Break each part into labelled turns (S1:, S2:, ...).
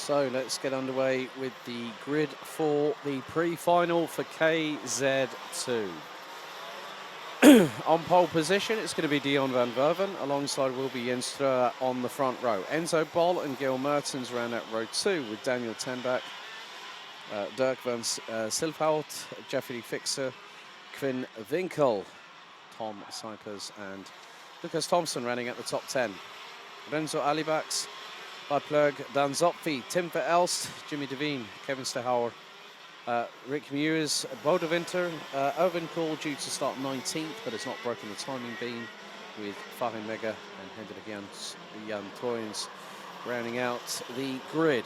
S1: So let's get underway with the grid for the pre-final for KZ2. On pole position, it's going to be Dion van Verven. Alongside will be Jens Streur on the front row. Enzo Bol and Gil Mertens round out row 2 with Daniel Tenbach, Dirk van Silfhout, Jeffrey Fixer, Quinn Winkel, Tom Cypers and Lucas Thompson running at the top 10. Renzo Alibax, Bart Plug, Dan Zopfi, Tim Verelst, Jimmy Devine, Kevin Stehauer, Rick Mewers, Bo de Winter, Erwin Kool due to start 19th, but has not broken the timing beam, with Farin Mega and Hendrik Jan Toyens rounding out the grid.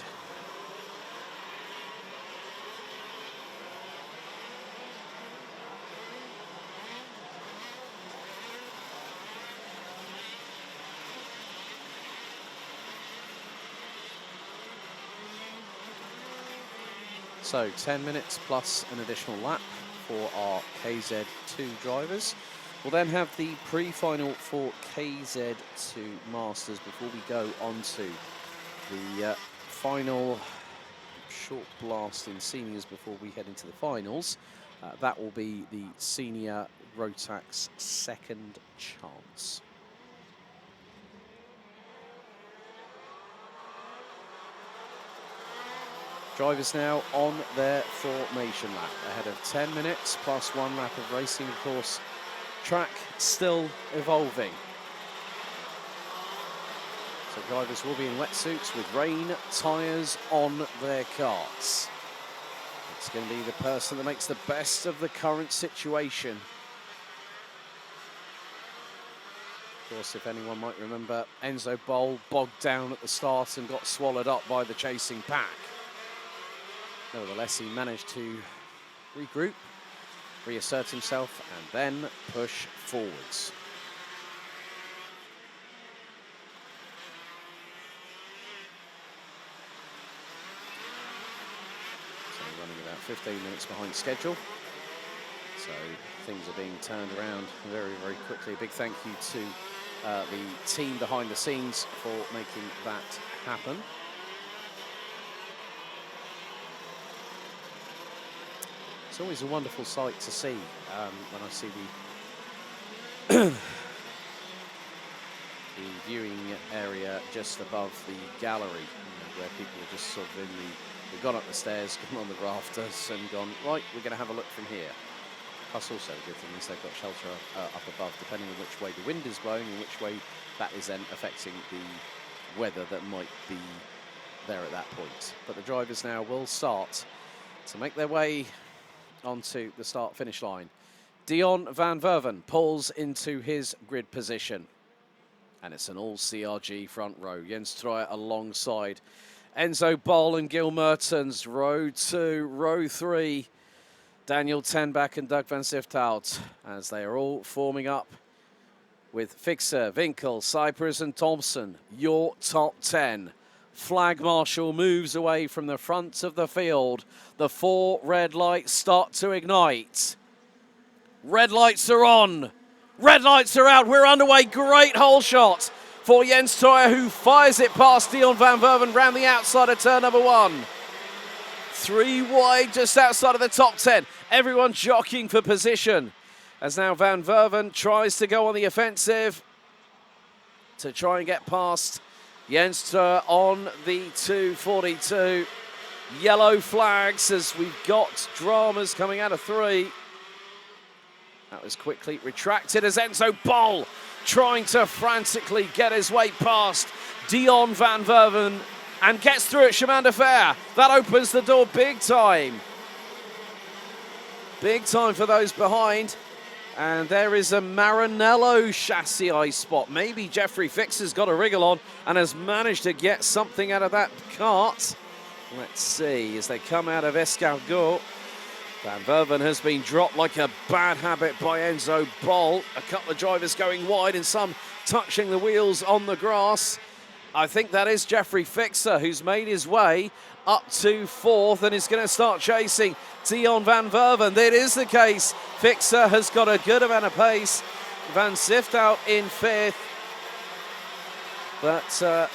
S1: So 10 minutes plus an additional lap for our KZ2 drivers. We'll then have the pre-final for KZ2 Masters before we go on to the final short blast in seniors before we head into the finals. That will be the senior Rotax second chance. Drivers now on their formation lap, ahead of 10 minutes plus 1 lap of racing. Of course, track still evolving. So drivers will be in wetsuits with rain tyres on their karts. It's going to be the person that makes the best of the current situation. Of course, if anyone might remember, Enzo Bol bogged down at the start and got swallowed up by the chasing pack. Nevertheless, he managed to regroup, reassert himself, and then push forwards. So running about 15 minutes behind schedule. So things are being turned around very, very quickly. A big thank you to the team behind the scenes for making that happen. It's always a wonderful sight to see when I see the viewing area just above the gallery, where people are just sort of they've gone up the stairs, gone on the rafters and gone, right, we're going to have a look from here. Plus also a good thing is they've got shelter up above, depending on which way the wind is blowing and which way that is then affecting the weather that might be there at that point. But the drivers now will start to make their way onto the start-finish line. Dion van Verven pulls into his grid position. And it's an all-CRG front row. Jens Streur alongside Enzo Bol and Gil Mertens. Row 2, row 3. Daniel Tenbach and Doug van Silfhout as they are all forming up with Fixer, Winkel, Cypers and Thompson. Your top 10. Flag marshal moves away from the front of the field. The 4 red lights start to ignite. Red lights are on. Red lights are out. We're underway. Great hole shot for Jens Streur, who fires it past Dion van Verven round the outside of turn number 1. 3 wide just outside of the top 10. Everyone jockeying for position as now van Verven tries to go on the offensive to try and get past Jens Streur on the 242. Yellow flags as we've got dramas coming out of 3. That was quickly retracted as Enzo Bol trying to frantically get his way past Dion van Verven and gets through at Chemin de Fer. That opens the door big time. Big time for those behind. And there is a Maranello chassis I spot. Maybe Jeffrey Fixer's got a wriggle on and has managed to get something out of that kart. Let's see, as they come out of Escargot, van Verven has been dropped like a bad habit by Enzo Bol. A couple of drivers going wide and some touching the wheels on the grass. I think that is Jeffrey Fixer, who's made his way up to 4th and is going to start chasing Dion van Verven. That is the case. Fixer has got a good amount of pace. Van Silfhout in 5th. But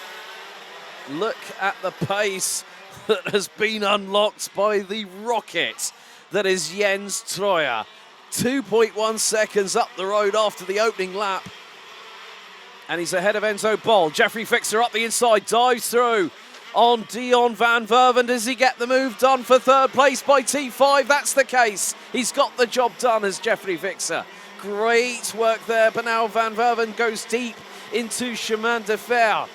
S1: look at the pace that has been unlocked by the rocket that is Jens Troyer. 2.1 seconds up the road after the opening lap. And he's ahead of Enzo Bol. Jeffrey Fixer up the inside, dives through on Dion van Verven. Does he get the move done for third place by T5? That's the case. He's got the job done as Jeffrey Fixer. Great work there, but now Van Verven goes deep into Chemin de Fer.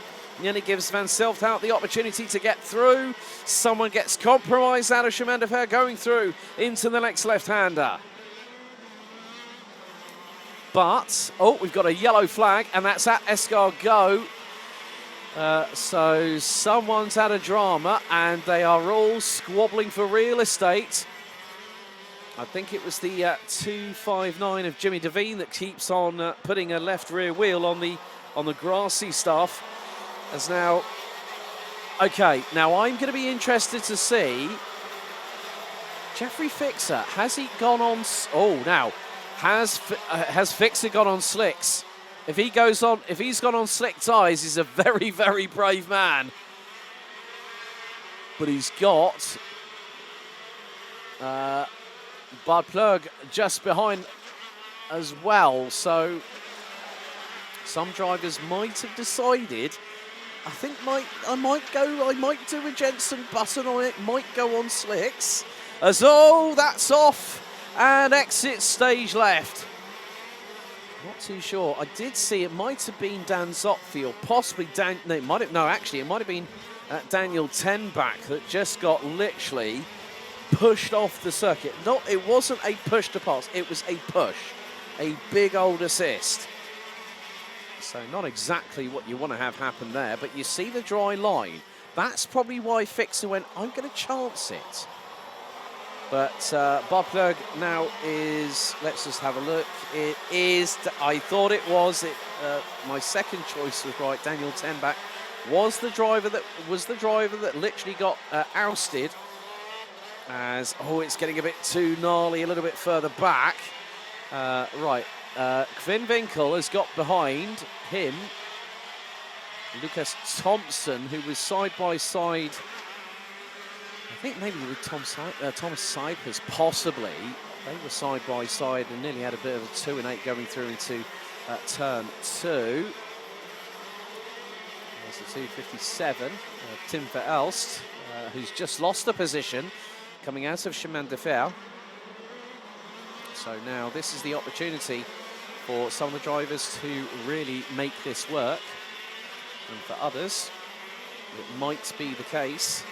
S1: And it gives Van Silthout the opportunity to get through. Someone gets compromised out of Chemin de Fer, going through into the next left-hander. But, oh, we've got a yellow flag, and that's at Escargot. So someone's had a drama, and they are all squabbling for real estate. I think it was the 259 of Jimmy Devine that keeps on putting a left rear wheel on the grassy stuff. As now, okay, now I'm going to be interested to see Jeffrey Fixer. Has he gone on? Oh, now. Has Fixer gone on slicks? If he's gone on slick tyres, he's a very, very brave man. But he's got Bud Plug just behind as well. So some drivers might have decided, I think I might do a Jensen button on it, might go on slicks. As that's off. And exit stage left. Not too sure. I did see it might have been Dan Zotfield, possibly it might have been Daniel Tenbach that just got literally pushed off the circuit. No, it wasn't a push to pass, it was a push. A big old assist. So not exactly what you want to have happen there, but you see the dry line. That's probably why Fixer went, I'm going to chance it. But Bob Plug now is, let's just have a look. It is, I thought it was, my second choice was right. Daniel Tenbach was the driver that literally got ousted. As, it's getting a bit too gnarly, a little bit further back. Kvin Winkel has got behind him Lucas Thompson, who was side by side, I think maybe with Thomas Cypers, possibly. They were side by side and nearly had a bit of a 2 and 8 going through into turn 2. There's the 257, Tim Verelst, who's just lost a position coming out of Chemin de Fer. So now this is the opportunity for some of the drivers to really make this work. And for others, it might be the case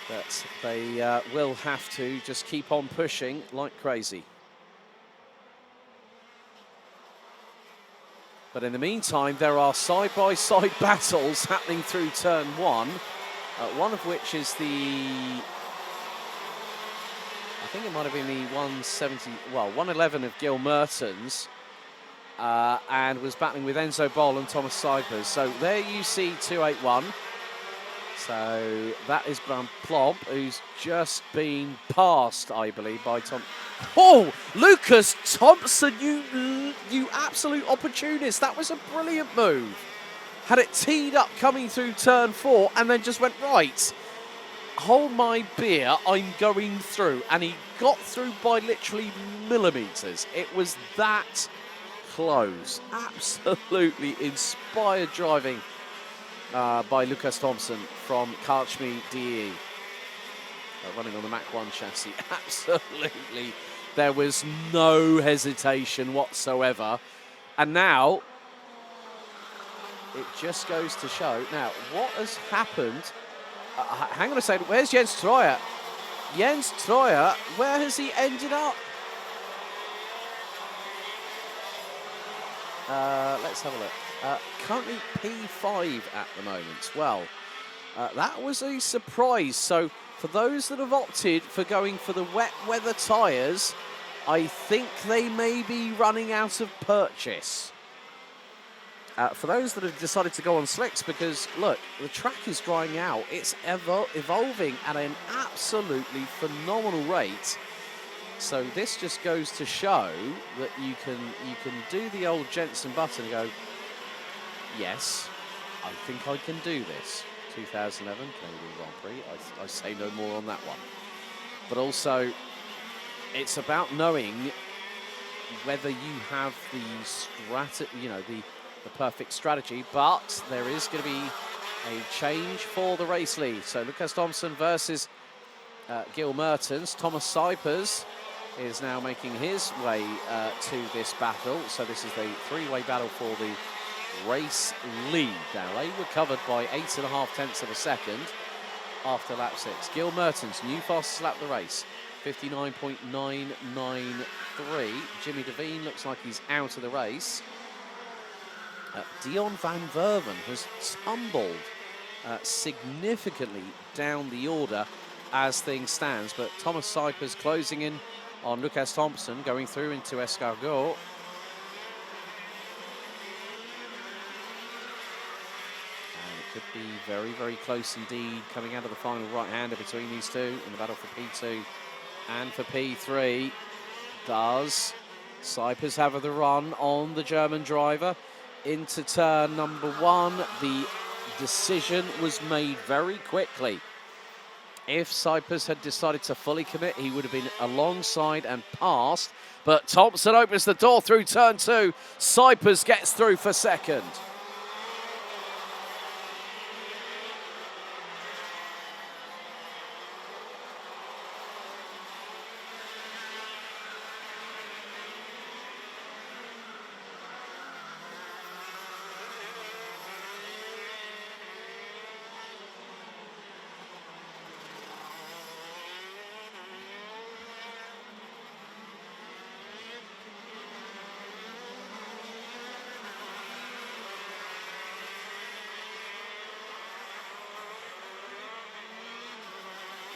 S1: that they will have to just keep on pushing like crazy. But in the meantime, there are side-by-side battles happening through turn 1, one of which is I think it might have been the 111 of Gil Mertens, and was battling with Enzo Bol and Thomas Cypers. So there you see 281. So that is Bram Plob, who's just been passed, I believe, by Tom. Oh, Lucas Thompson, you absolute opportunist. That was a brilliant move. Had it teed up coming through turn 4 and then just went, right, hold my beer, I'm going through. And he got through by literally millimetres. It was that close. Absolutely inspired driving by Lucas Thompson from Karting DE. Running on the Mach 1 chassis. Absolutely. There was no hesitation whatsoever. And now, it just goes to show. Now, what has happened? Hang on a second. Where's Jens Troyer? Jens Troyer, where has he ended up? Let's have a look. Currently P5 at the moment. Well, that was a surprise. So for those that have opted for going for the wet weather tyres, I think they may be running out of purchase. For those that have decided to go on slicks, because look, the track is drying out. It's evolving at an absolutely phenomenal rate. So this just goes to show that you can do the old Jensen button and go, yes, I think I can do this. 2011 Canadian Grand Prix. I say no more on that one. But also, it's about knowing whether you have the perfect strategy. But there is going to be a change for the race lead. So Lucas Thompson versus Gil Mertens. Thomas Cypers is now making his way to this battle. So this is the three-way battle for the race lead. Now, they were covered by 8.5 tenths of a second after lap 6. Gil Mertens, new fastest lap of the race, 59.993. Jimmy Devine looks like he's out of the race. Dion van Verven has tumbled significantly down the order as things stands, but Thomas Cypers closing in on Lucas Thompson, going through into Escargot. Could be very, very close indeed, coming out of the final right-hander between these two in the battle for P2 and for P3. Does Cypers have the run on the German driver into turn number 1? The decision was made very quickly. If Cypers had decided to fully commit, he would have been alongside and past, but Thompson opens the door through turn 2. Cypers gets through for second.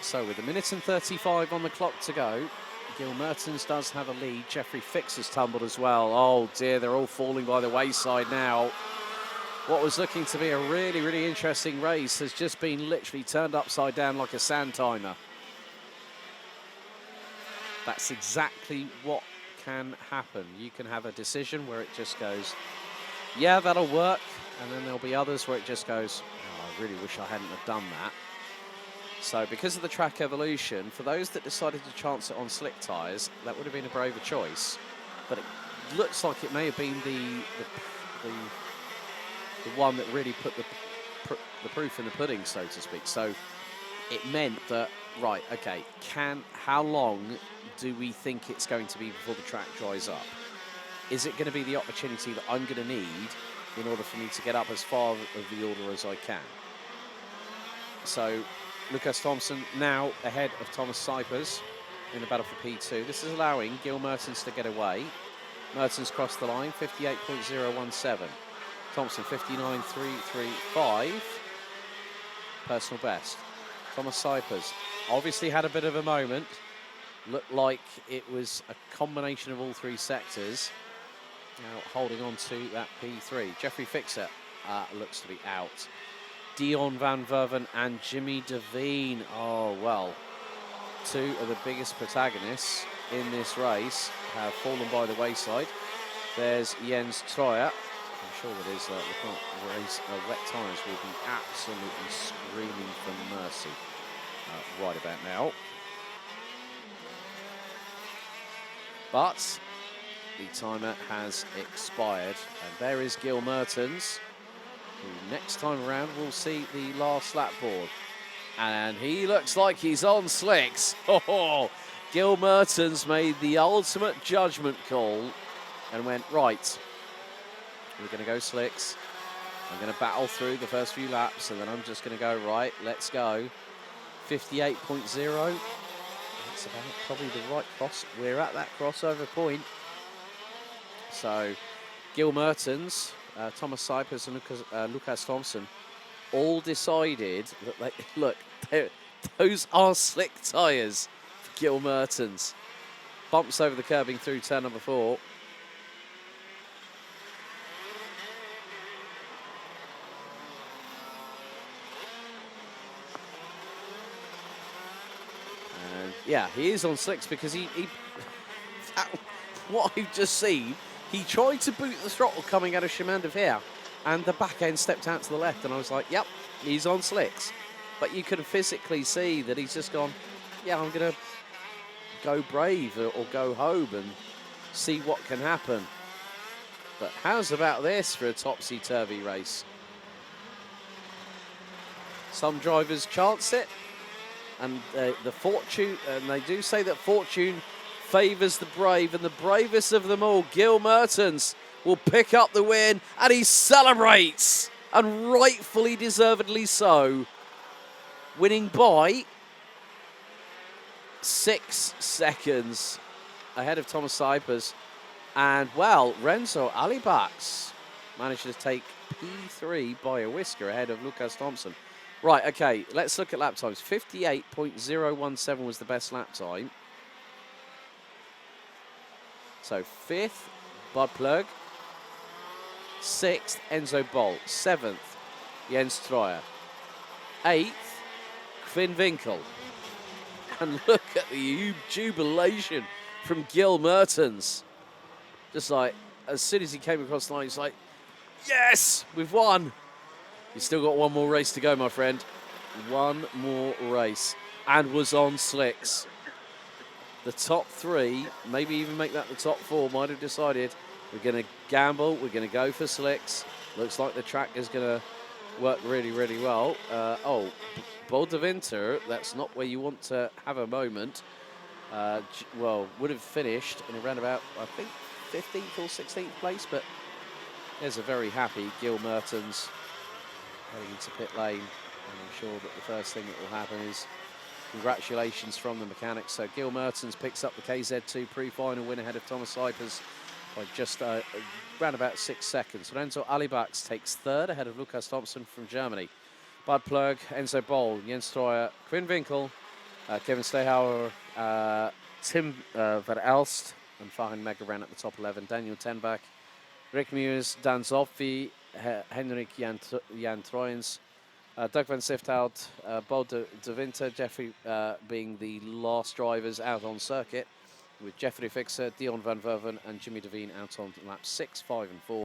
S1: So with 1:35 on the clock to go, Gil Mertens does have a lead. Jeffrey Fix has tumbled as well. Oh dear, they're all falling by the wayside now. What was looking to be a really, really interesting race has just been literally turned upside down like a sand timer. That's exactly what can happen. You can have a decision where it just goes, yeah, that'll work. And then there'll be others where it just goes, oh, I really wish I hadn't have done that. So because of the track evolution, for those that decided to chance it on slick tyres, that would have been a braver choice. But it looks like it may have been the one that really put the proof in the pudding, so to speak. So it meant that, right, okay, how long do we think it's going to be before the track dries up? Is it going to be the opportunity that I'm going to need in order for me to get up as far of the order as I can? So Lucas Thompson now ahead of Thomas Cypers in the battle for P2. This is allowing Gil Mertens to get away. Mertens crossed the line, 58.017. Thompson, 59.335. Personal best. Thomas Cypers obviously had a bit of a moment. Looked like it was a combination of all three sectors. Now holding on to that P3. Jeffrey Fixer looks to be out. Dion van Verven and Jimmy Devine. Oh, well, two of the biggest protagonists in this race have fallen by the wayside. There's Jens Troyer. I'm sure that his wet tyres will be absolutely screaming for mercy right about now. But the timer has expired, and there is Gil Mertens, who next time around will see the last lap board. And he looks like he's on slicks. Oh, Gil Mertens made the ultimate judgment call and went, right, we're going to go slicks. I'm going to battle through the first few laps, and then I'm just going to go, right, let's go. 58.0. That's about probably the right cross. We're at that crossover point. So Gil Mertens, Thomas Cypers and Lucas Thompson all decided that those are slick tyres for Gil Mertens. Bumps over the curbing through turn number 4. And yeah, he is on slicks because what I've just seen, he tried to boot the throttle coming out of chemin de fer, and the back end stepped out to the left, and I was like, yep, He's on slicks. But you can physically see that he's just gone, yeah, I'm going to go brave or go home and see what can happen. But how's about this for a topsy-turvy race? Some drivers chance it, and the fortune, and they do say that fortune favours the brave, and the bravest of them all, Gil Mertens, will pick up the win, and he celebrates, and rightfully deservedly so, winning by 6 seconds ahead of Thomas Cypers. And, well, Renzo Alibax managed to take P3 by a whisker ahead of Lucas Thompson. Right, okay, let's look at lap times. 58.017 was the best lap time. So 5th, Bud Plug. 6th, Enzo Bolt. 7th, Jens Troyer. 8th, Finn Winkel. And look at the jubilation from Gil Mertens. Just like, as soon as he came across the line, he's like, yes, we've won. You've still got one more race to go, my friend. One more race. And was on slicks. The top 3, maybe even make that the top 4, might have decided we're going to gamble, we're going to go for slicks. Looks like the track is going to work really, really well. Oh, Bold de Winter, that's not where you want to have a moment. Well, would have finished in around about, I think, 15th or 16th place, but there's a very happy Gil Mertens heading into pit lane, and I'm sure that the first thing that will happen is congratulations from the mechanics. So Gil Mertens picks up the KZ2 pre-final win ahead of Thomas Cypers by just around about 6 seconds. Renzo Alibax takes 3rd ahead of Lucas Thompson from Germany. Bud Plug, Enzo Boll, Jens Troyer, Quinn Winkel, Kevin Stehauer, Tim Verelst, and Fahin Megaran at the top 11. Daniel Tenbach, Rick Mears, Dan Zopfi, Henrik Jan Troyens, Doug van Sifthout, Bo de Winter, Jeffrey being the last drivers out on circuit, with Jeffrey Fixer, Dion van Verven and Jimmy Devine out on laps 6, 5 and 4.